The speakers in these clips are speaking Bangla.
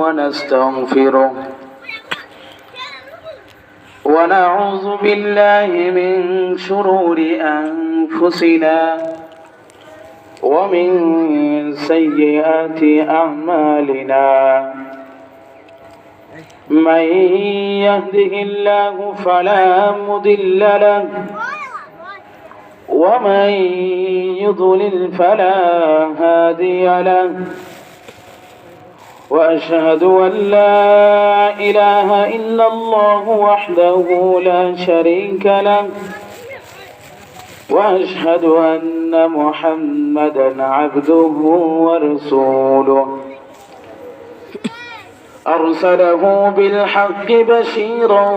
ونستغفره ونعوذ بالله من شرور أنفسنا ومن سيئات أعمالنا من يهده الله فلا مضل له ومن يضلل فلا هادي له وأشهد أن لا إله إلا الله وحده لا شريك له وأشهد أن محمدا عبده ورسوله أرسله بالحق بشيرا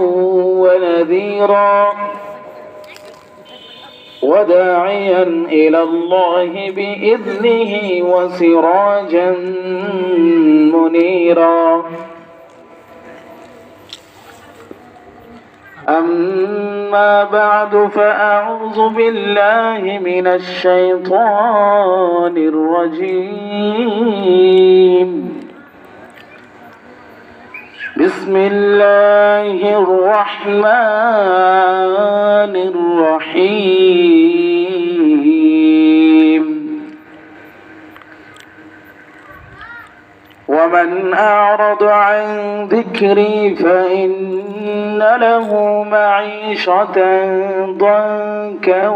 ونذيرا وداعيا إلى الله بإذنه وسراجا منيرا أما بعد فأعوذ بالله من الشيطان الرجيم بسم الله الرحمن الرحيم ومن أعرض عن ذكري فإن له معيشة ضنكا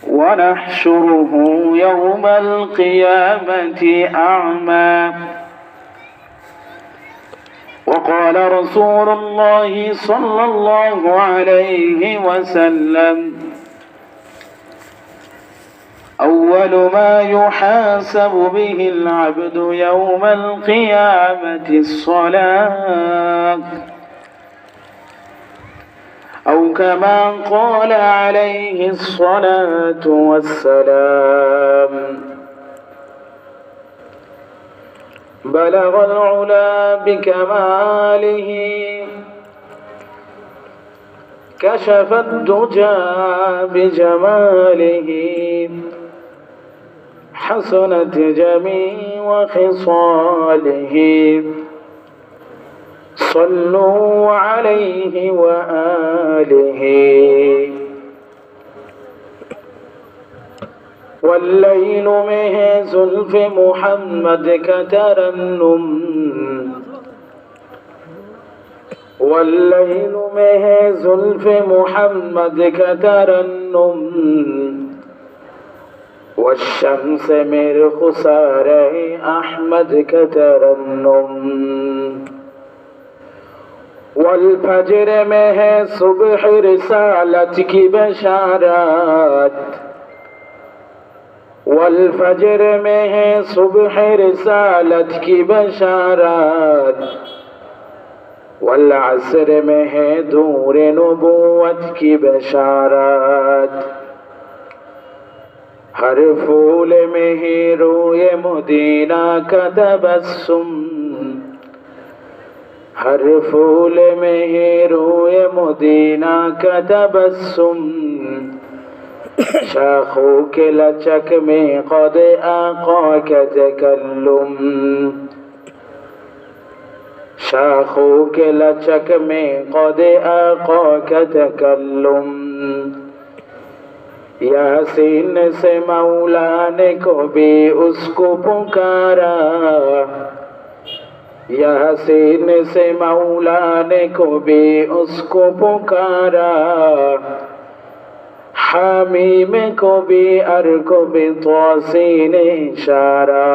ونحشره يوم القيامة أعمى وقال رسول الله صلى الله عليه وسلم أول ما يحاسب به العبد يوم القيامة الصلاة أو كما قال عليه الصلاة والسلام بلغ العلا بكماله كشف الدجى بجماله حسنت جميع خصاله صلوا عليه وآله والليل مه زلف محمد كترنم والليل مه زلف محمد كترنم والشمس من خساره أحمد كترنم والفجر में है सुबह रिसालत की बशारत والفجر में है सुबह रिसालत की बशारत والعصر में है दूर नबूवत की बशारत हर फूल में ही रोए मदीना का तबस्सुम हर फूल में ही रोए मदीना का तबस्सुम शाखों के लचक में क़द आक़ा का तकल्लुम शाखों के लचक में क़द आक़ा का तकल्लुम यासीन से मौला ने को भी उसको पुकारा यासीन से मौला ने को भी उसको पुकारा हामीम को भी अर को भी तौसीन इशारा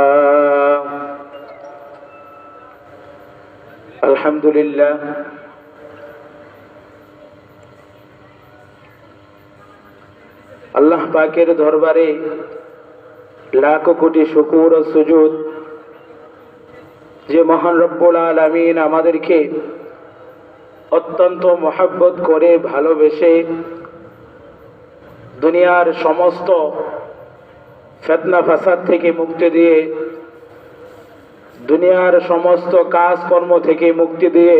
अल्हम्दुलिल्लाह আল্লাহ পাকের দরবারে লাখো কোটি শুকর ও সুজুদ যে মহান রব্বুল আলামিন আমাদেরকে অত্যন্ত মহব্বত করে ভালোবেসে দুনিয়ার সমস্ত ফিতনা ফাসাদ থেকে মুক্তি দিয়ে দুনিয়ার সমস্ত কাজকর্ম থেকে মুক্তি দিয়ে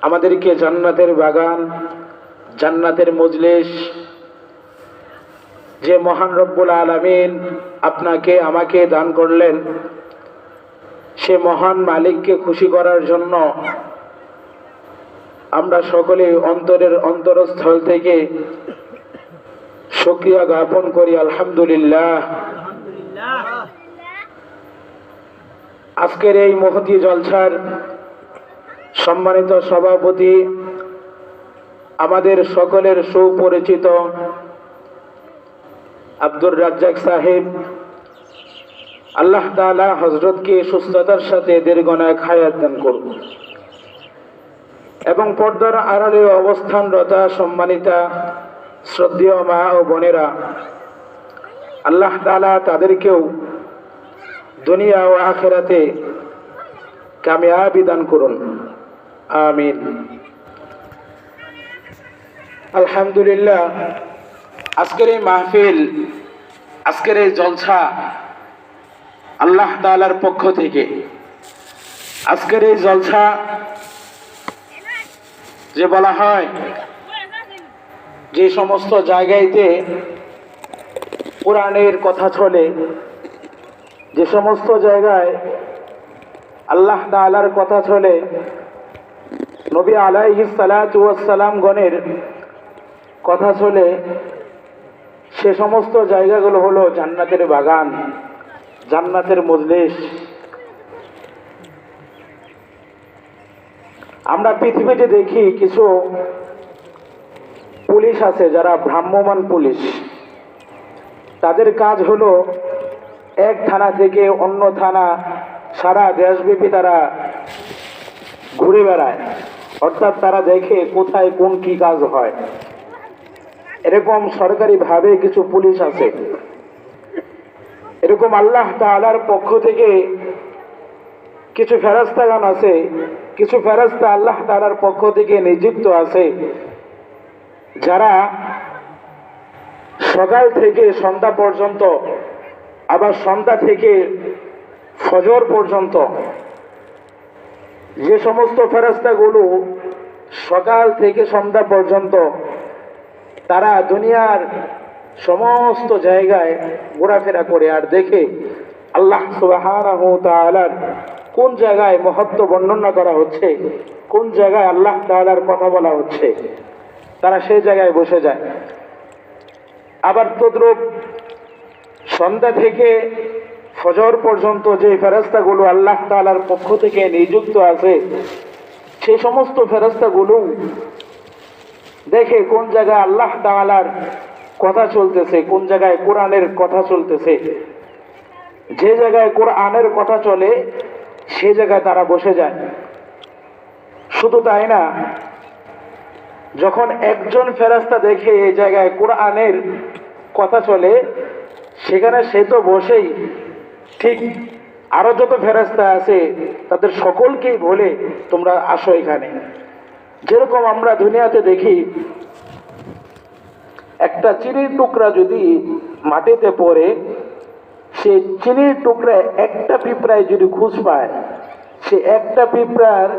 আমাদেরকে জান্নাতের বাগান জান্নাতের মজলিস যে মহান রব্বুল আলামিন আপনাকে আমাকে দান করলেন, সে মহান মালিককে খুশি করার জন্য আমরা সকলে অন্তরের অন্তরস্থল থেকে শুকরিয়া জ্ঞাপন করি। আলহামদুলিল্লাহ। আজকের এই মহতী জলসার সম্মানিত সভাপতি, আমাদের সকলের সুপরিচিত আব্দুর রাজ্জাক সাহেব, আল্লাহ তাআলা হযরতকে সুস্থতার সাথে দীর্ঘায়ু হায়াত দান করুন এবং পর্দার আড়ালে অবস্থানরত সম্মানিতা শ্রদ্ধেয় মা ও বোনেরা, আল্লাহ তাআলা তাদেরকেও দুনিয়া ও আখিরাতে কামিয়াবি দান করুন, আমিন। আলহামদুলিল্লাহ। আজকের এই মাহফিল, আজকের এই জলসা আল্লাহ তাআলার পক্ষ থেকে। আজকের এই জলসা যে বলা হয়, যে সমস্ত জায়গায়তে কোরআনের কথা চলে, যে সমস্ত জায়গায় আল্লাহ তাআলার কথা চলে, নবী আলাইহিস সালাতু ওয়াস সালাম গণের কথা চলে, সে সমস্ত জায়গাগুলো হলো জান্নাতের বাগান, জান্নাতের মজলিস। আমরা পৃথিবীতে দেখি কিছু পুলিশ আছে যারা ভ্রাম্যমাণ পুলিশ। তাদের কাজ হলো এক থানা থেকে অন্য থানা, সারা দেশব্যাপী তারা ঘুরে বেড়ায়, অর্থাৎ তারা দেখে কোথায় কোন কি কাজ হয়। এরকম সরকারিভাবে কিছু পুলিশ আছে। এরকম আল্লাহ তাআলার পক্ষ থেকে কিছু ফেরেশতাগণ আছে, কিছু ফেরেশতা আল্লাহ তাআলার পক্ষ থেকে নিযুক্ত আছে, যারা সকাল থেকে সন্ধ্যা পর্যন্ত, আবার সন্ধ্যা থেকে ফজর পর্যন্ত, যে সমস্ত ফেরেশতাগুলো সকাল থেকে সন্ধ্যা পর্যন্ত তারা দুনিয়ার সমস্ত জায়গায় ঘোরাফেরা করে আর দেখে আল্লাহ সুবহানাহু ওয়া তাআলার কোন জায়গায় মহত্ব বর্ণনা করা হচ্ছে, কোন জায়গায় আল্লাহ তাআলার কথা বলা হচ্ছে, তারা সেই জায়গায় বসে যায়। আবার তদ্রূপ সন্ধ্যা থেকে ফজর পর্যন্ত যে ফেরেশতাগুলো আল্লাহ তাআলার পক্ষ থেকে নিযুক্ত আছে, সেই সমস্ত ফেরেশতাগুলো দেখে কোন জায়গায় আল্লাহ তাআলার কথা চলতেছে, কোন জায়গায় কোরআনের কথা চলতেছে। যে জায়গায় কোরআনের কথা চলে সে জায়গায় তারা বসে যায়। শুধু তাই না, যখন একজন ফেরেশতা দেখে এই জায়গায় কোরআনের কথা চলে, সেখানে সে তো বসেই, ঠিক আরো যত ফেরেশতা আছে তাদের সকলকেই বলে তোমরা আসো এখানে। যেরকম আমরা দুনিয়াতে দেখি, একটা চিনির টুকরা যদি মাটিতে পড়ে, সে চিনির টুকরা একটা পিঁপড়ায় যদি খুঁজ পায়, সে একটা পিঁপড়ার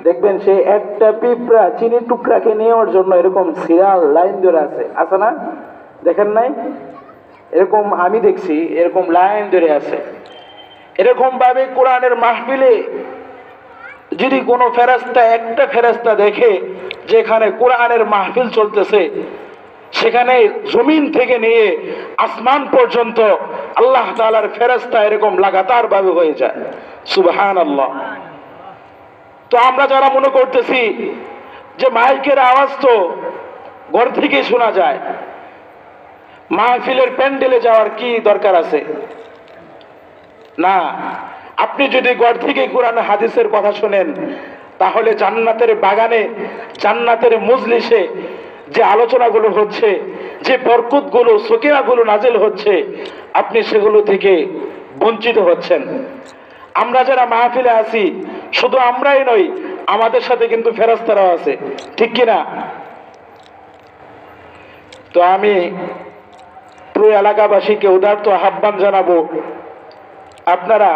দেখবেন, সে একটা পিঁপড়া চিনির টুকরাকে নেওয়ার জন্য এরকম সিরিয়াল লাইন ধরে আছে না? দেখেন নাই? এরকম আমি দেখছি, এরকম লাইন ধরে আছে। এরকম ভাবে কোরআনের মাহফিলে যদি কোনো ফেরেশতা, একটা ফেরেশতা দেখে যেখানে কোরআনের মাহফিল চলতেছে, সেখানে জমিন থেকে নিয়ে আসমান পর্যন্ত আল্লাহ তাআলার ফেরেশতা এরকম লাগাতার ভাবে হয়ে যায়। সুবহানাল্লাহ। তো আমরা যারা মনে করতেছি যে মাইকের আওয়াজ তো ঘর থেকে শোনা যায়, মাহফিলের প্যান্ডেলে যাওয়ার কি দরকার আছে? না, আপনি যদি ঘর থেকে কোরআন হাদিসের কথা শুনেন, তাহলে জান্নাতের বাগানে, জান্নাতের মজলিসে যে আলোচনাগুলো হচ্ছে, যে বরকতগুলো, সকিনাগুলো নাজিল হচ্ছে, আপনি সেগুলো থেকে বঞ্চিত হচ্ছেন। আমরা যারা মাহফিলে আছি, শুধু আমরাই নই, আমাদের সাথে কিন্তু ফেরেশতারাও আছে, ঠিক কিনা? তো আমি পুরো এলাকাবাসীকে উদারত আহ্বান জানাবো, আপনারা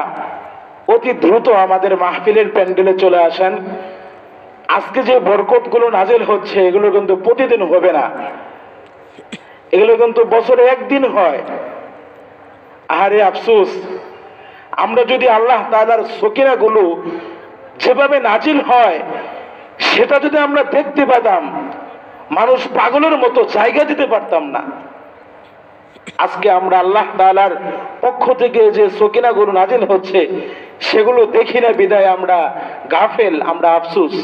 অতি দ্রুত আমাদের মাহফিলের প্যান্ডেলে চলে আসেন। আজকে যে বরকতগুলো নাজিল হচ্ছে, এগুলো কিন্তু প্রতিদিন হবে না। এগুলো কিন্তু বছরে একদিন হয়। আহারে আফসোস, আমরা যদি আল্লাহ তাআলার সকিনাগুলো যেভাবে নাজিল হয় সেটা যদি আমরা দেখতে পেতাম, মানুষ পাগলের মতো জায়গা দিতে পারতাম না। আজকে আমরা আল্লাহ তাআলার পক্ষ থেকে যে সকিনাগুলো নাজিল হচ্ছে সেগুলো দেখি না বিদায় আমরা গাফেল, আমরা আফসোস।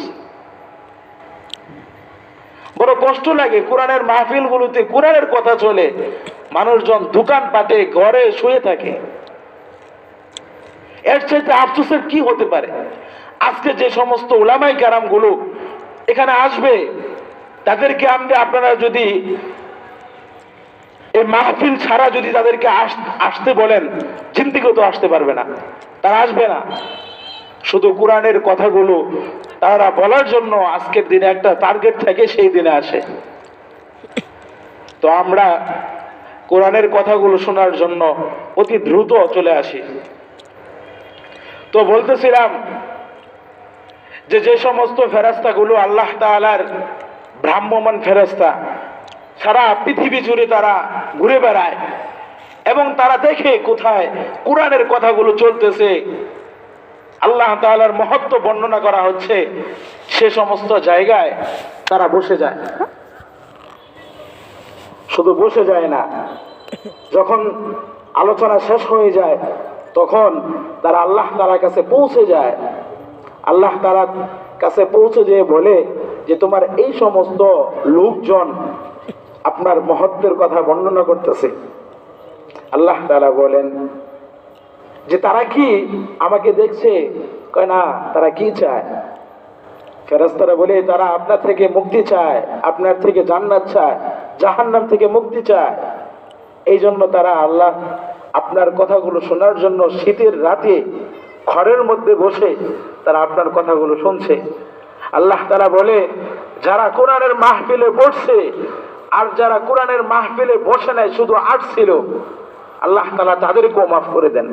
বড় কষ্ট লাগে। কোরআনের মাহফিলগুলোতে কোরআনের কথা চলে, মানুষজন দোকান পাটে ঘরে শুয়ে থাকে। এর চাইতে আফসোসের কি হতে পারে? আজকে যে সমস্ত উলামায়ে কেরাম গুলো এখানে আসবে, তাদেরকে আপনারা যদি এই মাহফিল ছাড়া যদি তাদেরকে আসতে বলেন, জিন্দিগিও তো আসতে পারবে না, তারা আসবে না। শুধু কোরআনের কথাগুলো তারা বলার জন্য আজকের দিনে একটা টার্গেট থাকে, সেই দিনে আসে। তো আমরা কোরআনের কথাগুলো শোনার জন্য অতি দ্রুত চলে আসি। তো বলতেছিলাম যে সমস্ত ফেরেশতাগুলো আল্লাহ তাআলার ভ্রাম্যমান ফেরেশতা, সারা পৃথিবী জুড়ে তারা ঘুরে বেড়ায় এবং তারা দেখে কোথায় কোরআনের কথাগুলো চলতেছে, আল্লাহ তাআলার মহত্ব বর্ণনা করা হচ্ছে, সে সমস্ত জায়গায় তারা বসে যায়। শুধু বসে যায় না, যখন আলোচনা শেষ হয়ে যায় তখন তারা আল্লাহ তাআলার কাছে পৌঁছে যায়। আল্লাহ তাআলার কাছে পৌঁছে যেয়ে বলে যে তোমার এই সমস্ত লোকজন আপনার মহত্বের কথা বর্ণনা করতেছে। আল্লাহ তাআলা বলেন যে তারা কি আমাকে দেখছে? কয় না। তারা কি চায়? ফেরেশতারা বলে তারা আপনার থেকে মুক্তি চায়, আপনার থেকে জান্নাত চায়, জাহান্নাম থেকে মুক্তি চায়। এই জন্য তারা আল্লাহ আপনার কথাগুলো শোনার জন্য শীতের রাতে ঘরের মধ্যে বসে তারা আপনার কথাগুলো শুনছে। আল্লাহ তাআলা বলে যারা কোরআনের মাহফিলে বসছে আর যারা কোরআনের মাহফিলে বসে নাই, শুধু আসছিল, আল্লাহ তাআলা তাদেরকেও মাফ করে দেন।